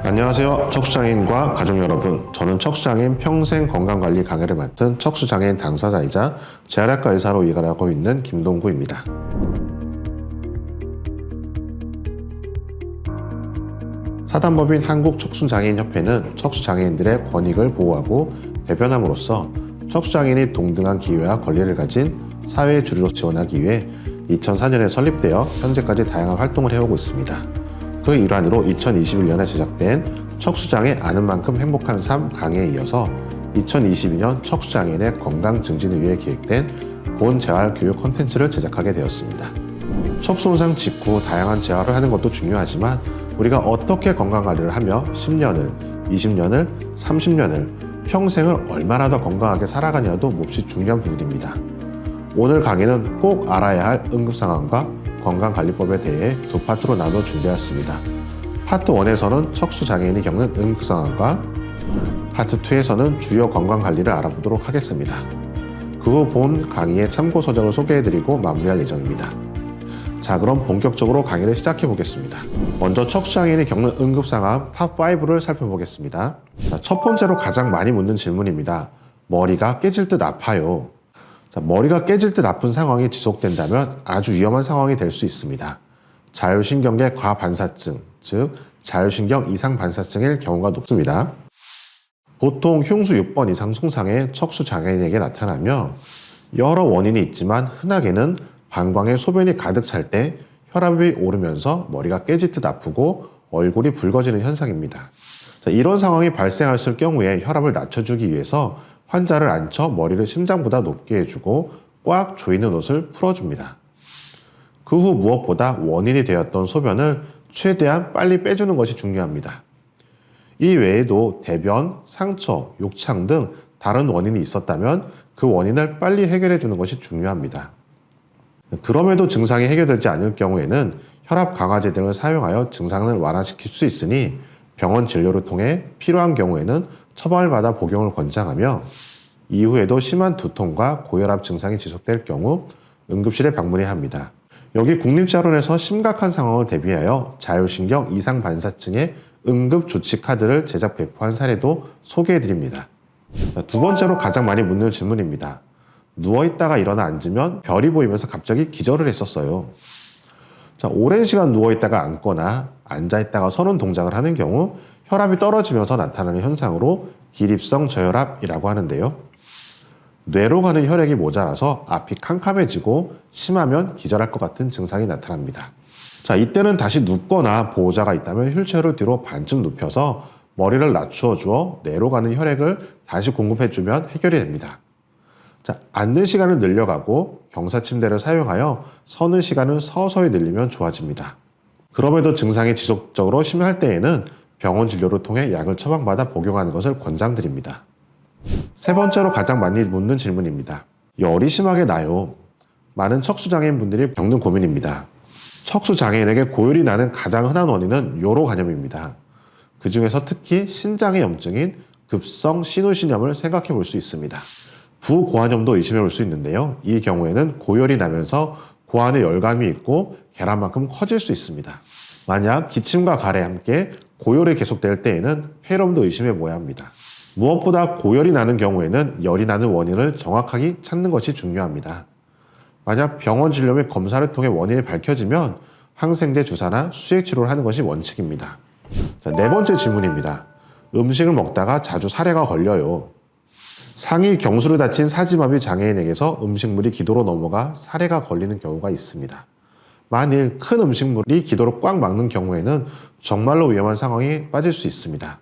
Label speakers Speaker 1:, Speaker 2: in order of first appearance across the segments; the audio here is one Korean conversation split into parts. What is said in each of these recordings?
Speaker 1: 안녕하세요. 척수장애인과 가족 여러분. 저는 척수장애인 평생 건강관리 강의를 맡은 척수장애인 당사자이자 재활학과 의사로 일을 하고 있는 김동구입니다. 사단법인 한국척수장애인협회는 척수장애인들의 권익을 보호하고 배변함으로써 척수장애인이 동등한 기회와 권리를 가진 사회의 주류로 지원하기 위해 2004년에 설립되어 현재까지 다양한 활동을 해오고 있습니다. 그 일환으로 2021년에 제작된 척수장애 아는 만큼 행복한 삶 강의에 이어서 2022년 척수장애인의 건강 증진을 위해 계획된 본 재활 교육 콘텐츠를 제작하게 되었습니다. 척수손상 직후 다양한 재활을 하는 것도 중요하지만 우리가 어떻게 건강관리를 하며 10년을, 20년을, 30년을, 평생을 얼마나 더 건강하게 살아가냐도 몹시 중요한 부분입니다. 오늘 강의는 꼭 알아야 할 응급상황과 건강관리법에 대해 두 파트로 나눠 준비했습니다. 파트 1에서는 척수장애인이 겪는 응급상황과 파트 2에서는 주요 건강관리를 알아보도록 하겠습니다. 그 후 본 강의의 참고서적을 소개해드리고 마무리할 예정입니다. 자, 그럼 본격적으로 강의를 시작해 보겠습니다. 먼저 척수장애인이 겪는 응급상황 탑5를 살펴보겠습니다. 자, 첫 번째로 가장 많이 묻는 질문입니다. 머리가 깨질 듯 아파요. 자, 머리가 깨질 듯 아픈 상황이 지속된다면 아주 위험한 상황이 될 수 있습니다. 자율신경계 과반사증, 즉 자율신경 이상반사증일 경우가 높습니다. 보통 흉수 6번 이상 손상의 척수장애인에게 나타나며 여러 원인이 있지만 흔하게는 방광에 소변이 가득 찰 때 혈압이 오르면서 머리가 깨질 듯 아프고 얼굴이 붉어지는 현상입니다. 자, 이런 상황이 발생했을 경우에 혈압을 낮춰주기 위해서 환자를 앉혀 머리를 심장보다 높게 해주고 꽉 조이는 옷을 풀어줍니다. 그 후 무엇보다 원인이 되었던 소변을 최대한 빨리 빼주는 것이 중요합니다. 이 외에도 대변, 상처, 욕창 등 다른 원인이 있었다면 그 원인을 빨리 해결해 주는 것이 중요합니다. 그럼에도 증상이 해결되지 않을 경우에는 혈압 강화제 등을 사용하여 증상을 완화시킬 수 있으니 병원 진료를 통해 필요한 경우에는 처방을 받아 복용을 권장하며 이후에도 심한 두통과 고혈압 증상이 지속될 경우 응급실에 방문해야 합니다. 여기 국립자료원에서 심각한 상황을 대비하여 자율신경 이상반사증의 응급조치 카드를 제작 배포한 사례도 소개해드립니다. 두 번째로 가장 많이 묻는 질문입니다. 누워있다가 일어나 앉으면 별이 보이면서 갑자기 기절을 했었어요. 자, 오랜 시간 누워있다가 앉거나 앉아있다가 서는 동작을 하는 경우 혈압이 떨어지면서 나타나는 현상으로 기립성 저혈압이라고 하는데요. 뇌로 가는 혈액이 모자라서 앞이 캄캄해지고 심하면 기절할 것 같은 증상이 나타납니다. 자, 이때는 다시 눕거나 보호자가 있다면 휠체어를 뒤로 반쯤 눕혀서 머리를 낮추어 주어 뇌로 가는 혈액을 다시 공급해주면 해결이 됩니다. 자, 앉는 시간을 늘려가고 경사침대를 사용하여 서는 시간을 서서히 늘리면 좋아집니다. 그럼에도 증상이 지속적으로 심할 때에는 병원 진료를 통해 약을 처방받아 복용하는 것을 권장드립니다. 세 번째로 가장 많이 묻는 질문입니다. 열이 심하게 나요. 많은 척수장애인 분들이 겪는 고민입니다. 척수장애인에게 고열이 나는 가장 흔한 원인은 요로 간염입니다. 그 중에서 특히 신장의 염증인 급성 신우신염을 생각해 볼 수 있습니다. 부고환염도 의심해 볼 수 있는데요. 이 경우에는 고열이 나면서 고환에 열감이 있고 계란만큼 커질 수 있습니다. 만약 기침과 가래에 함께 고열이 계속될 때에는 폐렴도 의심해 보아야 합니다. 무엇보다 고열이 나는 경우에는 열이 나는 원인을 정확하게 찾는 것이 중요합니다. 만약 병원 진료 및 검사를 통해 원인이 밝혀지면 항생제 주사나 수액 치료를 하는 것이 원칙입니다. 자, 네 번째 질문입니다. 음식을 먹다가 자주 사례가 걸려요. 상위 경수를 다친 사지마비 장애인에게서 음식물이 기도로 넘어가 사례가 걸리는 경우가 있습니다. 만일 큰 음식물이 기도를 꽉 막는 경우에는 정말로 위험한 상황에 빠질 수 있습니다.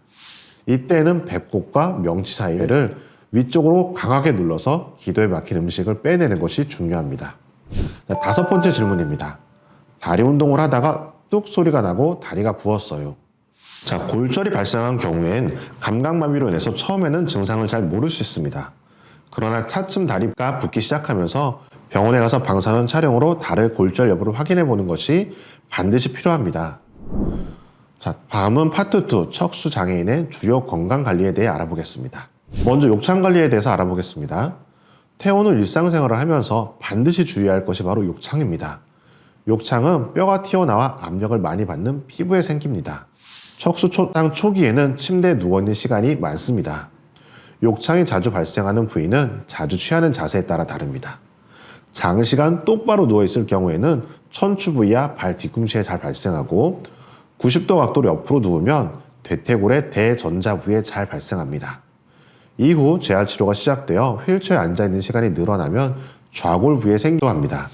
Speaker 1: 이때는 배꼽과 명치 사이를 위쪽으로 강하게 눌러서 기도에 막힌 음식을 빼내는 것이 중요합니다. 다섯 번째 질문입니다. 다리 운동을 하다가 뚝 소리가 나고 다리가 부었어요. 자, 골절이 발생한 경우엔 감각마비로 인해서 처음에는 증상을 잘 모를 수 있습니다. 그러나 차츰 다리가 붓기 시작하면서 병원에 가서 방사선 촬영으로 다리 골절 여부를 확인해 보는 것이 반드시 필요합니다. 자, 다음은 파트 2 척수장애인의 주요 건강관리에 대해 알아보겠습니다. 먼저 욕창관리에 대해서 알아보겠습니다. 태어나 일상생활을 하면서 반드시 주의해야 할 것이 바로 욕창입니다. 욕창은 뼈가 튀어나와 압력을 많이 받는 피부에 생깁니다. 척수초상 초기에는 침대에 누워있는 시간이 많습니다. 욕창이 자주 발생하는 부위는 자주 취하는 자세에 따라 다릅니다. 장시간 똑바로 누워있을 경우에는 척추 부위와 발 뒤꿈치에 잘 발생하고 90도 각도로 옆으로 누우면 대퇴골의 대전자 부위에 잘 발생합니다. 이후 재활 치료가 시작되어 휠체어에 앉아있는 시간이 늘어나면 좌골 부위에 생겨합니다.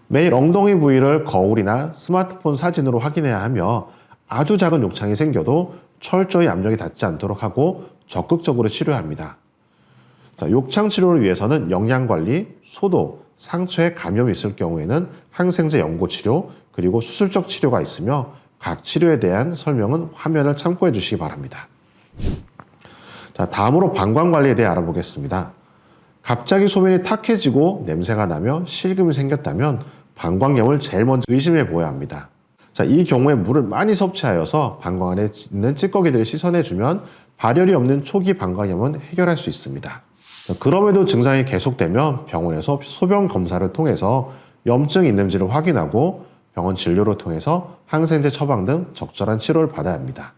Speaker 1: 매일 엉덩이 부위를 거울이나 스마트폰 사진으로 확인해야 하며 아주 작은 욕창이 생겨도 철저히 압력이 닿지 않도록 하고 적극적으로 치료해야 합니다. 욕창 치료를 위해서는 영양관리, 소독, 상처에 감염이 있을 경우에는 항생제 연고 치료, 그리고 수술적 치료가 있으며 각 치료에 대한 설명은 화면을 참고해 주시기 바랍니다. 다음으로 방광관리에 대해 알아보겠습니다. 갑자기 소변이 탁해지고 냄새가 나며 실금이 생겼다면 방광염을 제일 먼저 의심해 보아야 합니다. 이 경우에 물을 많이 섭취하여서 방광 안에 있는 찌꺼기들을 씻어내주면 발열이 없는 초기 방광염은 해결할 수 있습니다. 그럼에도 증상이 계속되면 병원에서 소변 검사를 통해서 염증이 있는지를 확인하고 병원 진료를 통해서 항생제 처방 등 적절한 치료를 받아야 합니다.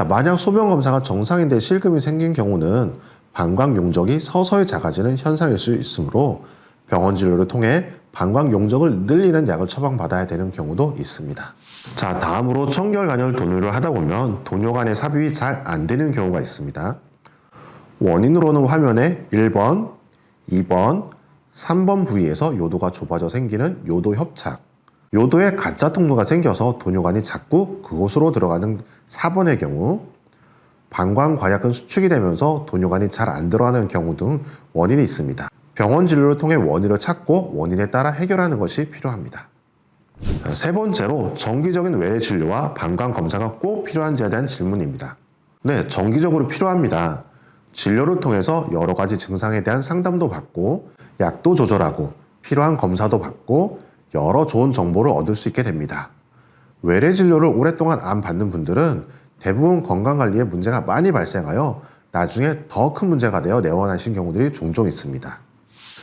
Speaker 1: 만약 소변 검사가 정상인데 실금이 생긴 경우는 방광 용적이 서서히 작아지는 현상일 수 있으므로 병원 진료를 통해 방광 용적을 늘리는 약을 처방받아야 되는 경우도 있습니다. 다음으로 청결간염 돈유를 하다 보면 돈요 간의 삽입이 잘 안 되는 경우가 있습니다. 원인으로는 화면에 1번, 2번, 3번 부위에서 요도가 좁아져 생기는 요도 협착, 요도에 가짜 통로가 생겨서 돈요관이 자꾸 그곳으로 들어가는 4번의 경우, 방광관약근 수축이 되면서 돈요관이 잘 안 들어가는 경우 등 원인이 있습니다. 병원 진료를 통해 원인을 찾고 원인에 따라 해결하는 것이 필요합니다. 세 번째로 정기적인 외래 진료와 방광 검사가 꼭 필요한지에 대한 질문입니다. 네, 정기적으로 필요합니다. 진료를 통해서 여러 가지 증상에 대한 상담도 받고 약도 조절하고 필요한 검사도 받고 여러 좋은 정보를 얻을 수 있게 됩니다. 외래 진료를 오랫동안 안 받는 분들은 대부분 건강관리에 문제가 많이 발생하여 나중에 더 큰 문제가 되어 내원하신 경우들이 종종 있습니다.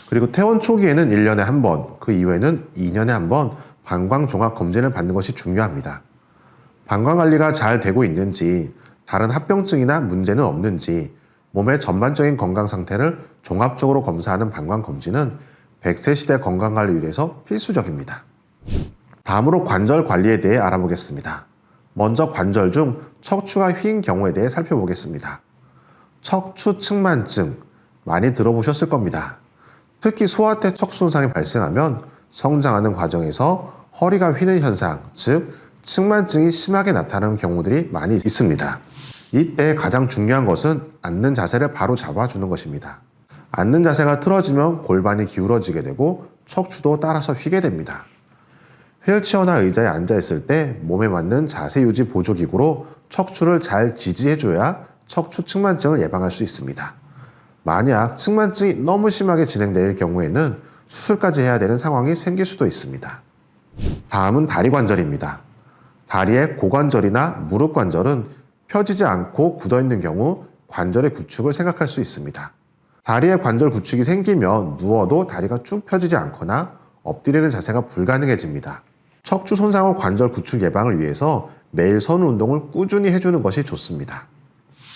Speaker 1: 그리고 퇴원 초기에는 1년에 한 번, 그 이후에는 2년에 한 번 방광 종합 검진을 받는 것이 중요합니다. 방광 관리가 잘 되고 있는지, 다른 합병증이나 문제는 없는지, 몸의 전반적인 건강 상태를 종합적으로 검사하는 방광 검진은 100세 시대 건강관리를 위해서 필수적입니다. 다음으로 관절 관리에 대해 알아보겠습니다. 먼저 관절 중 척추가 휜 경우에 대해 살펴보겠습니다. 척추 측만증 많이 들어보셨을 겁니다. 특히 소아때 척수 손상이 발생하면 성장하는 과정에서 허리가 휘는 현상, 즉 측만증이 심하게 나타나는 경우들이 많이 있습니다. 이때 가장 중요한 것은 앉는 자세를 바로 잡아주는 것입니다. 앉는 자세가 틀어지면 골반이 기울어지게 되고 척추도 따라서 휘게 됩니다. 휠체어나 의자에 앉아있을 때 몸에 맞는 자세 유지 보조기구로 척추를 잘 지지해줘야 척추 측만증을 예방할 수 있습니다. 만약 측만증이 너무 심하게 진행될 경우에는 수술까지 해야 되는 상황이 생길 수도 있습니다. 다음은 다리 관절입니다. 다리의 고관절이나 무릎 관절은 펴지지 않고 굳어있는 경우 관절의 구축을 생각할 수 있습니다. 다리에 관절 구축이 생기면 누워도 다리가 쭉 펴지지 않거나 엎드리는 자세가 불가능해집니다. 척추 손상 후 관절 구축 예방을 위해서 매일 선 운동을 꾸준히 해주는 것이 좋습니다.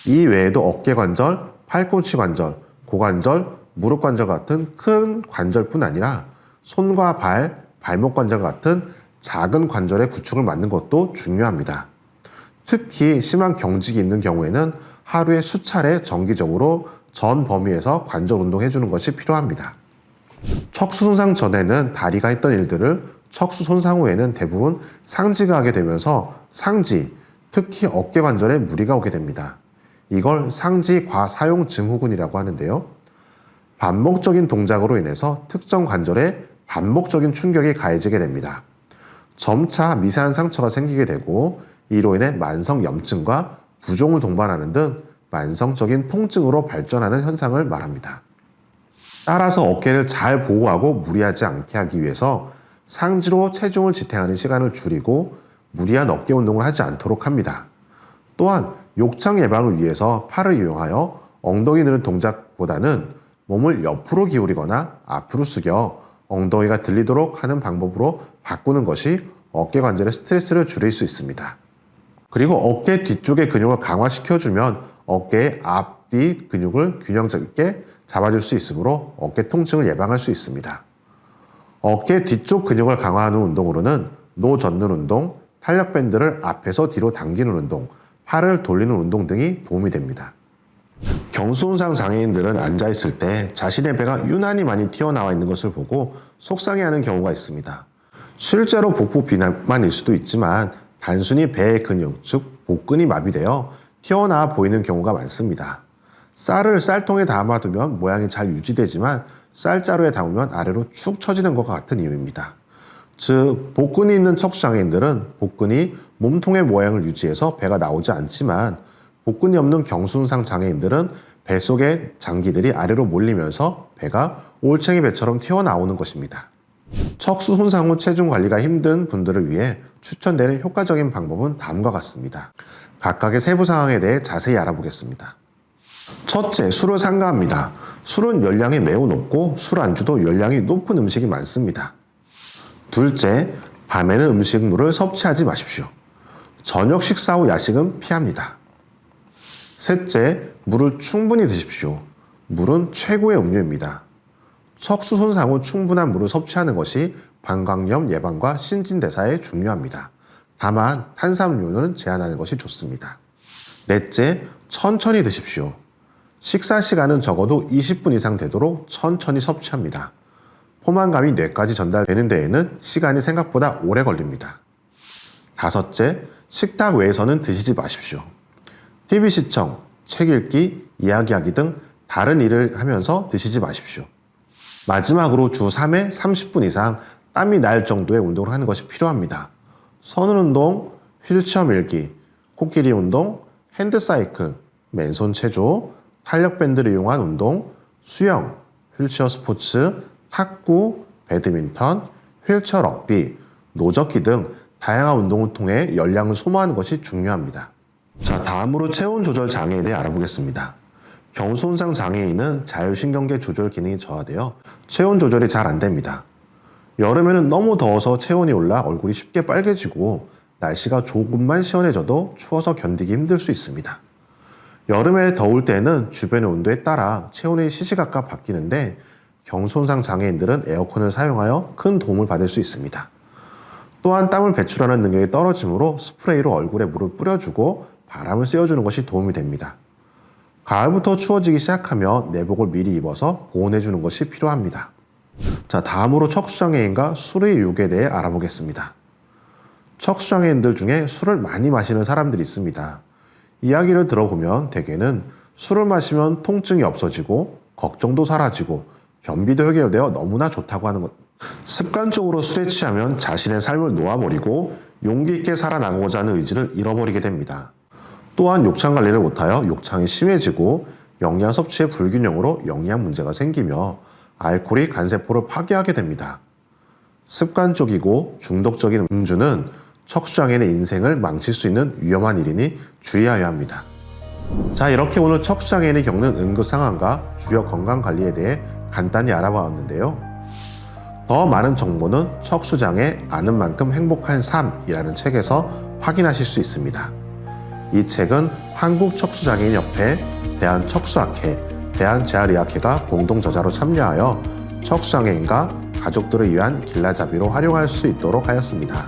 Speaker 1: 이 외에도 어깨 관절, 팔꿈치 관절, 고관절, 무릎 관절 같은 큰 관절뿐 아니라 손과 발, 발목 관절 같은 작은 관절의 구축을 맞는 것도 중요합니다. 특히 심한 경직이 있는 경우에는 하루에 수차례 정기적으로 전 범위에서 관절 운동해주는 것이 필요합니다. 척수 손상 전에는 다리가 했던 일들을 척수 손상 후에는 대부분 상지가 하게 되면서 상지, 특히 어깨 관절에 무리가 오게 됩니다. 이걸 상지 과사용 증후군이라고 하는데요. 반복적인 동작으로 인해서 특정 관절에 반복적인 충격이 가해지게 됩니다. 점차 미세한 상처가 생기게 되고 이로 인해 만성 염증과 부종을 동반하는 등 만성적인 통증으로 발전하는 현상을 말합니다. 따라서 어깨를 잘 보호하고 무리하지 않게 하기 위해서 상지로 체중을 지탱하는 시간을 줄이고 무리한 어깨 운동을 하지 않도록 합니다. 또한 욕창 예방을 위해서 팔을 이용하여 엉덩이 드는 동작보다는 몸을 옆으로 기울이거나 앞으로 숙여 엉덩이가 들리도록 하는 방법으로 바꾸는 것이 어깨 관절의 스트레스를 줄일 수 있습니다. 그리고 어깨 뒤쪽의 근육을 강화시켜주면 어깨의 앞뒤 근육을 균형 잡게 잡아줄 수 있으므로 어깨 통증을 예방할 수 있습니다. 어깨 뒤쪽 근육을 강화하는 운동으로는 노 젓는 운동, 탄력 밴드를 앞에서 뒤로 당기는 운동, 팔을 돌리는 운동 등이 도움이 됩니다. 경수손상 장애인들은 앉아있을 때 자신의 배가 유난히 많이 튀어나와 있는 것을 보고 속상해하는 경우가 있습니다. 실제로 복부 비만일 수도 있지만 단순히 배의 근육, 즉 복근이 마비되어 튀어나와 보이는 경우가 많습니다. 쌀을 쌀통에 담아두면 모양이 잘 유지되지만 쌀자루에 담으면 아래로 축 처지는 것과 같은 이유입니다. 즉 복근이 있는 척수장애인들은 복근이 몸통의 모양을 유지해서 배가 나오지 않지만 복근이 없는 경수손상 장애인들은 배 속의 장기들이 아래로 몰리면서 배가 올챙이 배처럼 튀어나오는 것입니다. 척수 손상 후 체중 관리가 힘든 분들을 위해 추천되는 효과적인 방법은 다음과 같습니다. 각각의 세부 상황에 대해 자세히 알아보겠습니다. 첫째, 술을 삼가합니다. 술은 열량이 매우 높고 술 안주도 열량이 높은 음식이 많습니다. 둘째, 밤에는 음식물을 섭취하지 마십시오. 저녁 식사 후 야식은 피합니다. 셋째, 물을 충분히 드십시오. 물은 최고의 음료입니다. 척수 손상 후 충분한 물을 섭취하는 것이 방광염 예방과 신진대사에 중요합니다. 다만 탄산음료는 제한하는 것이 좋습니다. 넷째, 천천히 드십시오. 식사 시간은 적어도 20분 이상 되도록 천천히 섭취합니다. 포만감이 뇌까지 전달되는 데에는 시간이 생각보다 오래 걸립니다. 다섯째, 식탁 외에서는 드시지 마십시오. TV 시청, 책 읽기, 이야기하기 등 다른 일을 하면서 드시지 마십시오. 마지막으로 주 3회 30분 이상 땀이 날 정도의 운동을 하는 것이 필요합니다. 서는 운동, 휠체어 밀기, 코끼리 운동, 핸드사이클, 맨손 체조, 탄력 밴드를 이용한 운동, 수영, 휠체어 스포츠, 탁구, 배드민턴, 휠체어 럭비, 노젓기 등 다양한 운동을 통해 열량을 소모하는 것이 중요합니다. 자, 다음으로 체온 조절 장애에 대해 알아보겠습니다. 경수손상 장애인은 자율신경계 조절 기능이 저하되어 체온 조절이 잘 안됩니다. 여름에는 너무 더워서 체온이 올라 얼굴이 쉽게 빨개지고 날씨가 조금만 시원해져도 추워서 견디기 힘들 수 있습니다. 여름에 더울 때는 주변의 온도에 따라 체온이 시시각각 바뀌는데 경수손상 장애인들은 에어컨을 사용하여 큰 도움을 받을 수 있습니다. 또한 땀을 배출하는 능력이 떨어지므로 스프레이로 얼굴에 물을 뿌려주고 바람을 쐬어주는 것이 도움이 됩니다. 가을부터 추워지기 시작하면 내복을 미리 입어서 보온해주는 것이 필요합니다. 자, 다음으로 척수장애인과 술의 유혹에 대해 알아보겠습니다. 척수장애인들 중에 술을 많이 마시는 사람들이 있습니다. 이야기를 들어보면 대개는 술을 마시면 통증이 없어지고 걱정도 사라지고 변비도 해결되어 너무나 좋다고 하는 것. 습관적으로 술에 취하면 자신의 삶을 놓아버리고 용기 있게 살아나가고자 하는 의지를 잃어버리게 됩니다. 또한 욕창 관리를 못하여 욕창이 심해지고 영양 섭취의 불균형으로 영양 문제가 생기며 알코올이 간세포를 파괴하게 됩니다. 습관적이고 중독적인 음주는 척수장애인의 인생을 망칠 수 있는 위험한 일이니 주의하여야 합니다. 자, 이렇게 오늘 척수장애인이 겪는 응급 상황과 주요 건강관리에 대해 간단히 알아보았는데요. 더 많은 정보는 척수장애 아는 만큼 행복한 삶이라는 책에서 확인하실 수 있습니다. 이 책은 한국척수장애인협회, 대한척수학회, 대한재활의학회가 공동 저자로 참여하여 척수장애인과 가족들을 위한 길라잡이로 활용할 수 있도록 하였습니다.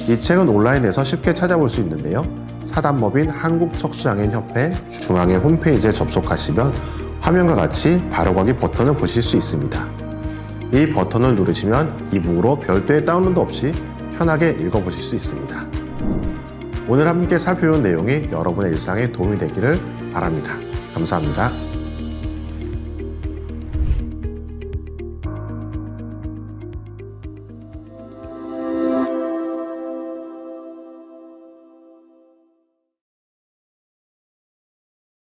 Speaker 1: 이 책은 온라인에서 쉽게 찾아볼 수 있는데요. 사단법인 한국척수장애인협회 중앙회 홈페이지에 접속하시면 화면과 같이 바로가기 버튼을 보실 수 있습니다. 이 버튼을 누르시면 이북으로 별도의 다운로드 없이 편하게 읽어보실 수 있습니다. 오늘 함께 살펴본 내용이 여러분의 일상에 도움이 되기를 바랍니다. 감사합니다.